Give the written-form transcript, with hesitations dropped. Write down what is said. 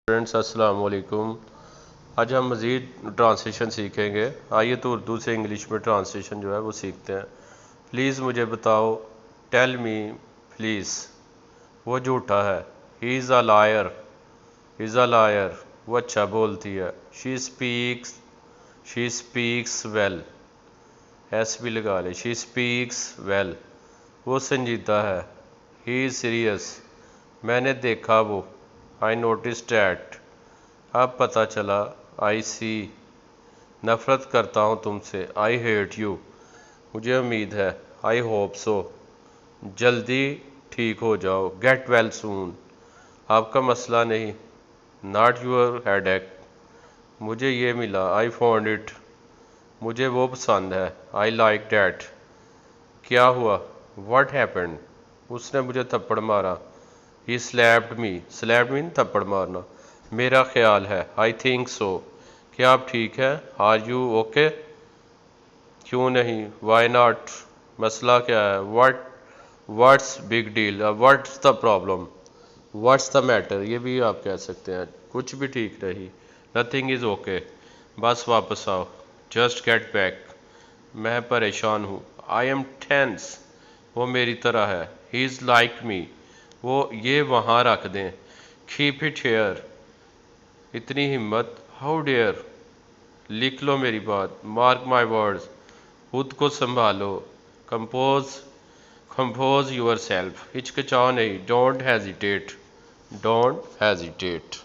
Friends अस्सलाम वालेकुम। आज हम मज़ीद ट्रांसलेशन सीखेंगे। आइए तो उर्दू से इंग्लिश में ट्रांसलेशन जो है वो सीखते हैं। प्लीज़ मुझे बताओ, टेल मी प्लीज़। वो झूठा है, he is a liar, is a liar. वो अच्छा बोलती है, शी स्पीक्स वेल, एस भी लगा ले, शी स्पीक्स वेल। वो संजीदा है, ही इज़ सीरियस, मैंने देखा वो, आई नोटिस डैट। अब पता चला, आई सी। नफ़रत करता हूँ तुमसे, आई हेट यू। मुझे उम्मीद है, आई होप सो। जल्दी ठीक हो जाओ, गेट वेल सून। आपका मसला नहीं, नॉट यूर हेडेक। मुझे ये मिला, आई फाउंड इट। मुझे वो पसंद है, आई लाइक डैट। क्या हुआ, व्हाट हैपेंड। उसने मुझे थप्पड़ मारा, ही स्लैप्ड मी। स्लैप्ड मीन थप्पड़ मारना। मेरा ख्याल है, आई थिंक सो। क्या आप ठीक हैं, आर यू ओके। क्यों नहीं, वाई नॉट। मसला क्या है, what's big deal, what's the problem, what's the matter. ये भी आप कह सकते हैं, कुछ भी ठीक नहीं। नथिंग इज़ ओके, बस वापस आओ। Just get back. मैं परेशान हूँ, आई एम टेंस। वो मेरी तरह है, ही इज़ लाइक मी। वो ये वहाँ रख दें, कीप इट हेयर। इतनी हिम्मत, हाउ डेयर। लिख लो मेरी बात, मार्क माई वर्ड्स। खुद को संभालो, कंपोज कंपोज यूर सेल्फ। हिचकिचाओ नहीं, डोंट हेजिटेट, डोंट हेजिटेट।